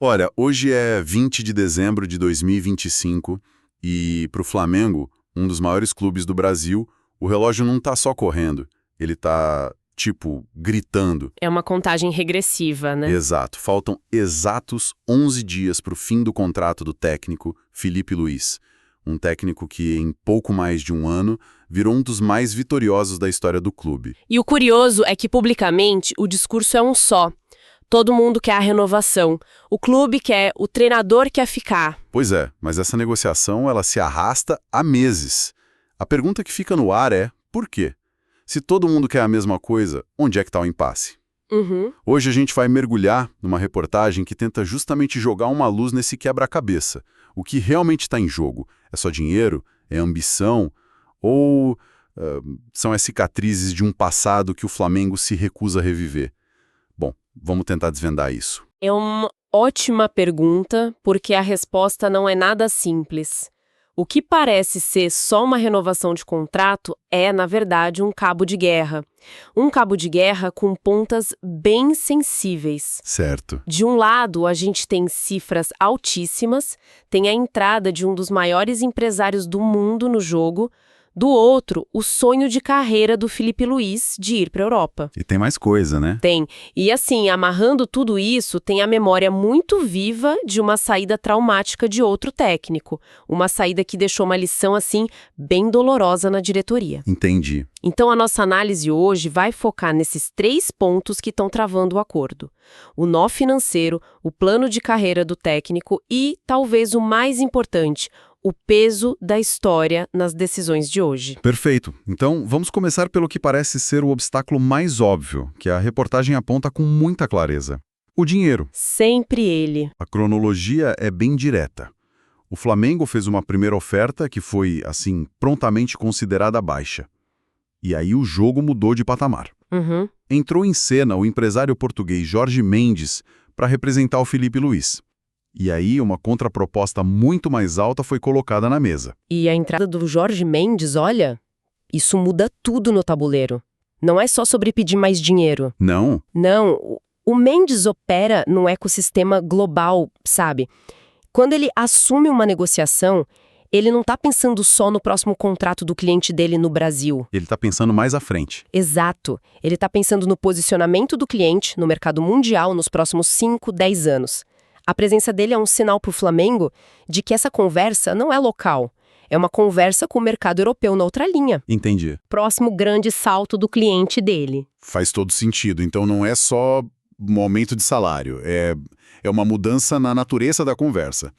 Olha, hoje é 20 de dezembro de 2025 e para o Flamengo, um dos maiores clubes do Brasil, o relógio não tá só correndo, ele tá, tipo, gritando. É uma contagem regressiva, né? Exato, faltam exatos 11 dias para o fim do contrato do técnico Felipe Luiz, um técnico que em pouco mais de um ano virou um dos mais vitoriosos da história do clube. E o curioso é que, publicamente, o discurso é um só. Todo mundo quer a renovação. O clube quer, o treinador quer ficar. Pois é, mas essa negociação ela se arrasta há meses. A pergunta que fica no ar é, por quê? Se todo mundo quer a mesma coisa, onde é que está o impasse? Uhum. Hoje a gente vai mergulhar numa reportagem que tenta justamente jogar uma luz nesse quebra-cabeça. O que realmente está em jogo? É só dinheiro? É ambição? Ou são as cicatrizes de um passado que o Flamengo se recusa a reviver? Bom, vamos tentar desvendar isso. É uma ótima pergunta, porque a resposta não é nada simples. O que parece ser só uma renovação de contrato é, na verdade, um cabo de guerra. Um cabo de guerra com pontas bem sensíveis. Certo. De um lado, a gente tem cifras altíssimas, tem a entrada de um dos maiores empresários do mundo no jogo. Do outro, o sonho de carreira do Felipe Luiz de ir para a Europa. E tem mais coisa, né? Tem. E assim, amarrando tudo isso, tem a memória muito viva de uma saída traumática de outro técnico. Uma saída que deixou uma lição, assim, bem dolorosa na diretoria. Entendi. Então, a nossa análise hoje vai focar nesses 3 pontos que estão travando o acordo. O nó financeiro, o plano de carreira do técnico e, talvez o mais importante, o peso da história nas decisões de hoje. Perfeito. Então, vamos começar pelo que parece ser o obstáculo mais óbvio, que a reportagem aponta com muita clareza. O dinheiro. Sempre ele. A cronologia é bem direta. O Flamengo fez uma primeira oferta que foi, assim, prontamente considerada baixa. E aí o jogo mudou de patamar. Uhum. Entrou em cena o empresário português Jorge Mendes para representar o Felipe Luiz. E aí uma contraproposta muito mais alta foi colocada na mesa. E a entrada do Jorge Mendes, olha, isso muda tudo no tabuleiro. Não é só sobre pedir mais dinheiro. Não? Não, o Mendes opera num ecossistema global, sabe? Quando ele assume uma negociação, ele não está pensando só no próximo contrato do cliente dele no Brasil. Ele está pensando mais à frente. Exato. Ele está pensando no posicionamento do cliente no mercado mundial nos próximos 5, 10 anos. A presença dele é um sinal para o Flamengo de que essa conversa não é local. É uma conversa com o mercado europeu na outra linha. Entendi. Próximo grande salto do cliente dele. Faz todo sentido. Então não é só um aumento de salário, é uma mudança na natureza da conversa.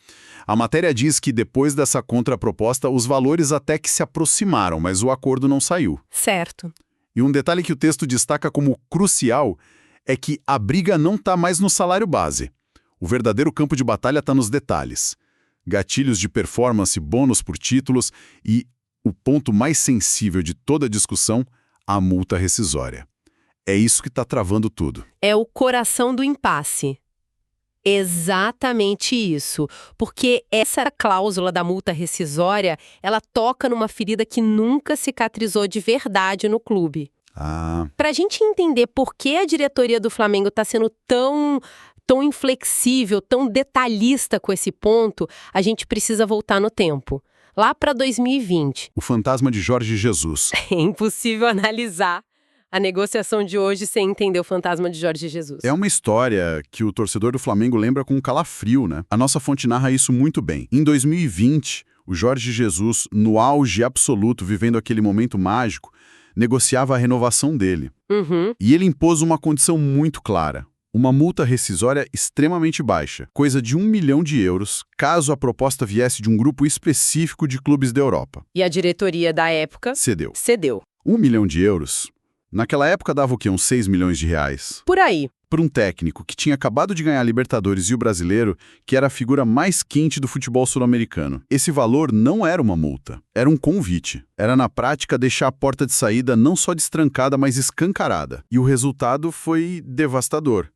A matéria diz que depois dessa contraproposta, os valores até que se aproximaram, mas o acordo não saiu. Certo. E um detalhe que o texto destaca como crucial é que a briga não está mais no salário base. O verdadeiro campo de batalha está nos detalhes. Gatilhos de performance, bônus por títulos e, o ponto mais sensível de toda a discussão, a multa rescisória. É isso que está travando tudo. É o coração do impasse. Exatamente isso. Porque essa cláusula da multa rescisória, ela toca numa ferida que nunca cicatrizou de verdade no clube. Para a gente entender por que a diretoria do Flamengo está sendo tão inflexível, tão detalhista com esse ponto, a gente precisa voltar no tempo. Lá para 2020. O fantasma de Jorge Jesus. É impossível analisar a negociação de hoje sem entender o fantasma de Jorge Jesus. É uma história que o torcedor do Flamengo lembra com calafrio, né? A nossa fonte narra isso muito bem. Em 2020, o Jorge Jesus, no auge absoluto, vivendo aquele momento mágico, negociava a renovação dele. Uhum. E ele impôs uma condição muito clara. Uma multa rescisória extremamente baixa, coisa de 1 milhão de euros, caso a proposta viesse de um grupo específico de clubes da Europa. E a diretoria da época Cedeu. 1 milhão de euros? Naquela época dava o quê? Uns 6 milhões de reais. Por aí. Para um técnico que tinha acabado de ganhar a Libertadores e o Brasileiro, que era a figura mais quente do futebol sul-americano. Esse valor não era uma multa, era um convite. Era, na prática, deixar a porta de saída não só destrancada, mas escancarada. E o resultado foi devastador.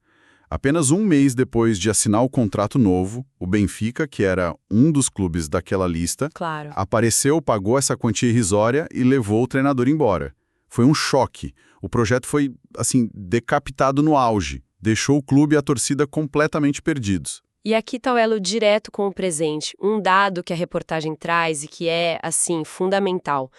Apenas um mês depois de assinar o contrato novo, o Benfica, que era um dos clubes daquela lista, Claro. apareceu, pagou essa quantia irrisória e levou o treinador embora. Foi um choque. O projeto foi, assim, decapitado no auge. Deixou o clube e a torcida completamente perdidos. E aqui está o elo direto com o presente, um dado que a reportagem traz e que é, assim, fundamental.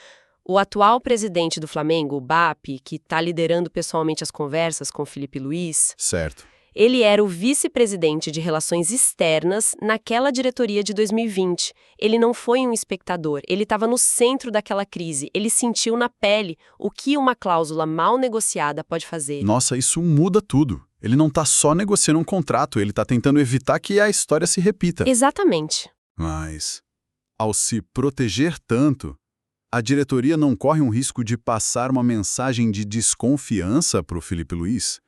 O atual presidente do Flamengo, o BAP, que está liderando pessoalmente as conversas com o Felipe Luiz, Certo. ele era o vice-presidente de Relações Externas naquela diretoria de 2020. Ele não foi um espectador, ele estava no centro daquela crise. Ele sentiu na pele o que uma cláusula mal negociada pode fazer. Nossa, isso muda tudo. Ele não está só negociando um contrato, ele está tentando evitar que a história se repita. Exatamente. Mas, ao se proteger tanto, a diretoria não corre um risco de passar uma mensagem de desconfiança para o Felipe Luiz?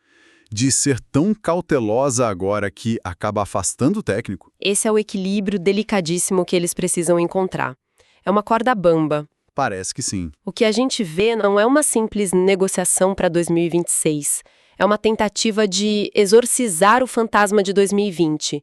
De ser tão cautelosa agora que acaba afastando o técnico? Esse é o equilíbrio delicadíssimo que eles precisam encontrar. É uma corda bamba. Parece que sim. O que a gente vê não é uma simples negociação para 2026. É uma tentativa de exorcizar o fantasma de 2020.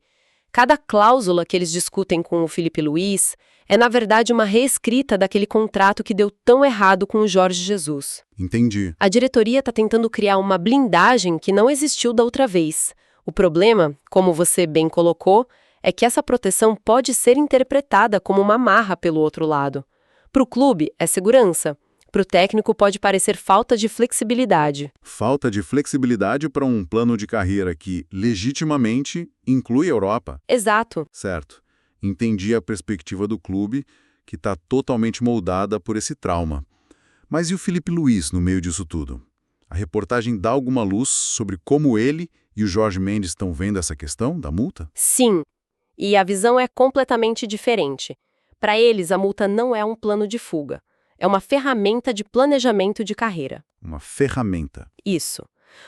Cada cláusula que eles discutem com o Felipe Luiz é, na verdade, uma reescrita daquele contrato que deu tão errado com o Jorge Jesus. Entendi. A diretoria está tentando criar uma blindagem que não existiu da outra vez. O problema, como você bem colocou, é que essa proteção pode ser interpretada como uma amarra pelo outro lado. Para o clube, é segurança. Para o técnico, pode parecer falta de flexibilidade. Falta de flexibilidade para um plano de carreira que, legitimamente, inclui a Europa. Exato. Certo. Entendi a perspectiva do clube, que está totalmente moldada por esse trauma. Mas e o Felipe Luiz no meio disso tudo? A reportagem dá alguma luz sobre como ele e o Jorge Mendes estão vendo essa questão da multa? Sim. E a visão é completamente diferente. Para eles, a multa não é um plano de fuga. É uma ferramenta de planejamento de carreira. Uma ferramenta. Isso.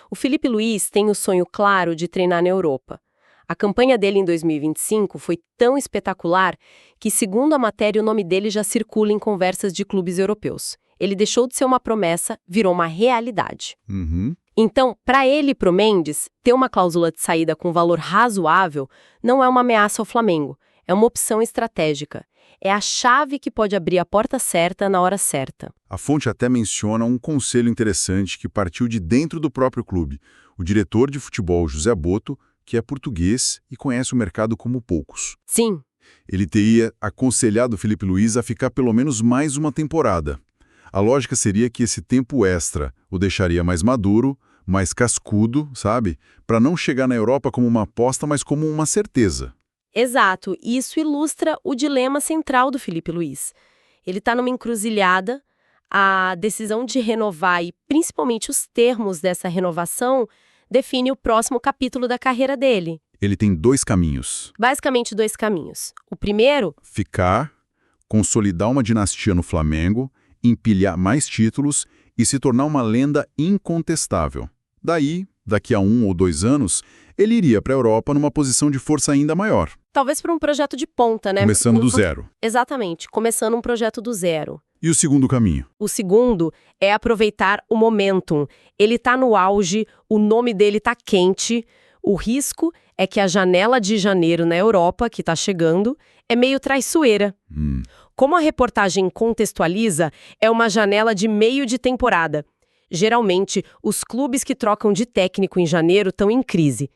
O Felipe Luiz tem o sonho claro de treinar na Europa. A campanha dele em 2025 foi tão espetacular que, segundo a matéria, o nome dele já circula em conversas de clubes europeus. Ele deixou de ser uma promessa, virou uma realidade. Uhum. Então, para ele e para o Mendes, ter uma cláusula de saída com valor razoável não é uma ameaça ao Flamengo, é uma opção estratégica. É a chave que pode abrir a porta certa na hora certa. A fonte até menciona um conselho interessante que partiu de dentro do próprio clube. O diretor de futebol, José Boto, que é português e conhece o mercado como poucos. Sim. Ele teria aconselhado o Felipe Luiz a ficar pelo menos mais uma temporada. A lógica seria que esse tempo extra o deixaria mais maduro, mais cascudo, sabe? Para não chegar na Europa como uma aposta, mas como uma certeza. Exato, e isso ilustra o dilema central do Felipe Luiz. Ele está numa encruzilhada, a decisão de renovar e principalmente os termos dessa renovação define o próximo capítulo da carreira dele. Ele tem dois caminhos. Basicamente 2 caminhos. O primeiro, Ficar, consolidar uma dinastia no Flamengo, empilhar mais títulos e se tornar uma lenda incontestável. Daí, daqui a 1 ou 2 anos, ele iria para a Europa numa posição de força ainda maior. talvez para um projeto de ponta, né? Começando do zero. Exatamente, começando um projeto do zero. E o segundo caminho? O segundo é aproveitar o momentum. Ele está no auge, o nome dele está quente. O risco é que a janela de janeiro na Europa, que está chegando, é meio traiçoeira. Como a reportagem contextualiza, é uma janela de meio de temporada. Geralmente, os clubes que trocam de técnico em janeiro estão em crise.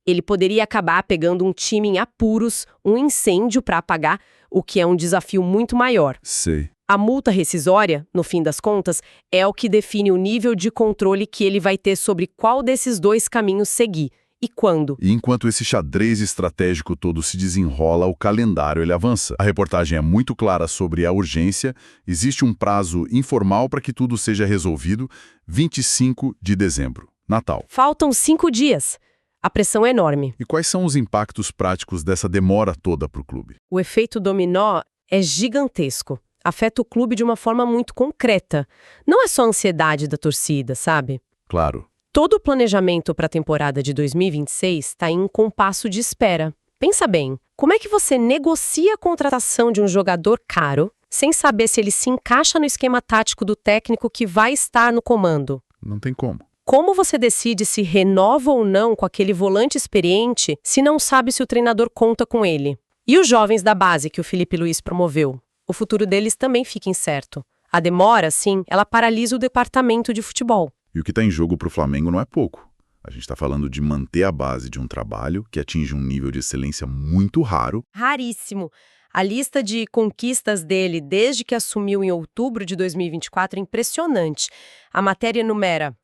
Ele poderia acabar pegando um time em apuros, um incêndio para apagar, o que é um desafio muito maior. Sei. A multa rescisória, no fim das contas, é o que define o nível de controle que ele vai ter sobre qual desses dois caminhos seguir e quando. E enquanto esse xadrez estratégico todo se desenrola, o calendário ele avança. A reportagem é muito clara sobre a urgência, existe um prazo informal para que tudo seja resolvido, 25 de dezembro, Natal. Faltam 5 dias. A pressão é enorme. E quais são os impactos práticos dessa demora toda para o clube? O efeito dominó é gigantesco. Afeta o clube de uma forma muito concreta. Não é só a ansiedade da torcida, sabe? Claro. Todo o planejamento para a temporada de 2026 está em um compasso de espera. Pensa bem, como é que você negocia a contratação de um jogador caro sem saber se ele se encaixa no esquema tático do técnico que vai estar no comando? Não tem como. Como você decide se renova ou não com aquele volante experiente se não sabe se o treinador conta com ele? E os jovens da base que o Felipe Luiz promoveu? O futuro deles também fica incerto. A demora, sim, ela paralisa o departamento de futebol. E o que está em jogo para o Flamengo não é pouco. A gente está falando de manter a base de um trabalho que atinge um nível de excelência muito raro. Raríssimo. A lista de conquistas dele desde que assumiu em outubro de 2024 é impressionante. A matéria enumera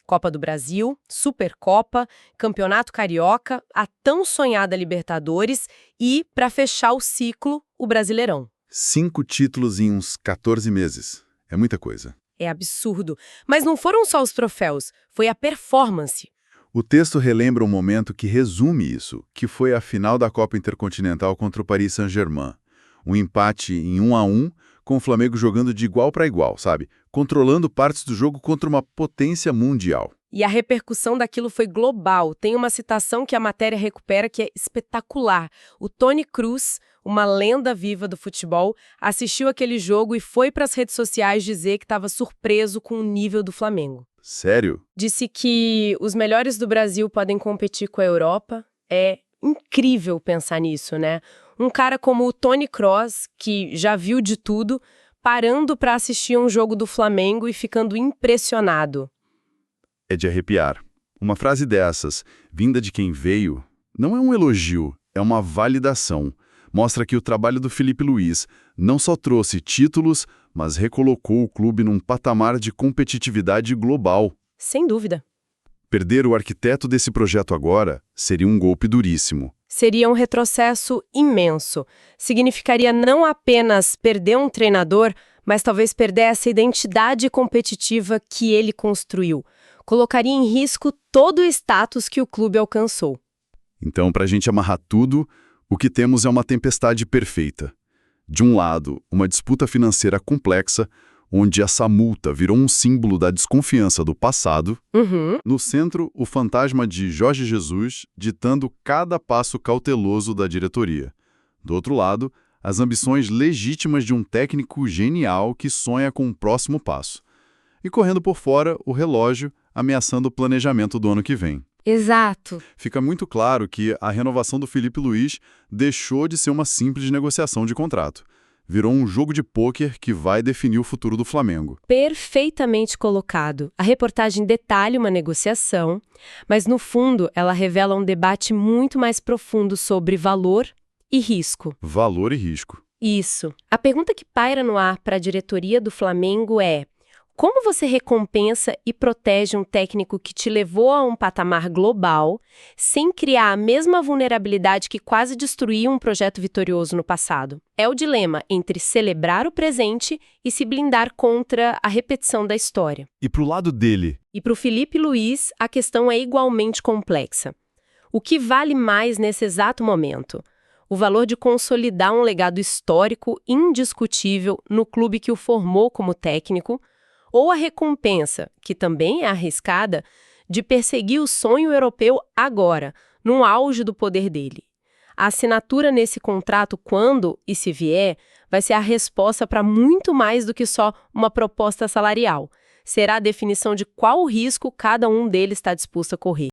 Copa do Brasil, Supercopa, Campeonato Carioca, a tão sonhada Libertadores e, para fechar o ciclo, o Brasileirão. 5 títulos em uns 14 meses. É muita coisa. É absurdo. Mas não foram só os troféus, foi a performance. O texto relembra um momento que resume isso, que foi a final da Copa Intercontinental contra o Paris Saint-Germain. Um empate em 1-1, com o Flamengo jogando de igual para igual, sabe? Controlando partes do jogo contra uma potência mundial. E a repercussão daquilo foi global. Tem uma citação que a matéria recupera que é espetacular. O Tony Cruz, uma lenda viva do futebol, assistiu aquele jogo e foi para as redes sociais dizer que estava surpreso com o nível do Flamengo. Sério? Disse que os melhores do Brasil podem competir com a Europa. É incrível pensar nisso, né? Um cara como o Tony Kroos, que já viu de tudo, parando para assistir um jogo do Flamengo e ficando impressionado. É de arrepiar. Uma frase dessas, vinda de quem veio, não é um elogio, é uma validação. Mostra que o trabalho do Filipe Luís não só trouxe títulos, mas recolocou o clube num patamar de competitividade global. Sem dúvida. Perder o arquiteto desse projeto agora seria um golpe duríssimo. Seria um retrocesso imenso. Significaria não apenas perder um treinador, mas talvez perder essa identidade competitiva que ele construiu. Colocaria em risco todo o status que o clube alcançou. Então, para a gente amarrar tudo, o que temos é uma tempestade perfeita. De um lado, uma disputa financeira complexa, onde essa multa virou um símbolo da desconfiança do passado. No centro, o fantasma de Jorge Jesus ditando cada passo cauteloso da diretoria. Do outro lado, as ambições legítimas de um técnico genial que sonha com o próximo passo. E correndo por fora, o relógio ameaçando o planejamento do ano que vem. Exato. Fica muito claro que a renovação do Filipe Luís deixou de ser uma simples negociação de contrato. Virou um jogo de pôquer que vai definir o futuro do Flamengo. Perfeitamente colocado. A reportagem detalha uma negociação, mas no fundo ela revela um debate muito mais profundo sobre valor e risco. Valor e risco. Isso. A pergunta que paira no ar para a diretoria do Flamengo é: como você recompensa e protege um técnico que te levou a um patamar global, sem criar a mesma vulnerabilidade que quase destruiu um projeto vitorioso no passado? É o dilema entre celebrar o presente e se blindar contra a repetição da história. E pro lado dele? E para o Filipe Luís, a questão é igualmente complexa. O que vale mais nesse exato momento? O valor de consolidar um legado histórico indiscutível no clube que o formou como técnico, ou a recompensa, que também é arriscada, de perseguir o sonho europeu agora, no auge do poder dele. A assinatura nesse contrato, quando e se vier, vai ser a resposta para muito mais do que só uma proposta salarial. Será a definição de qual risco cada um deles está disposto a correr.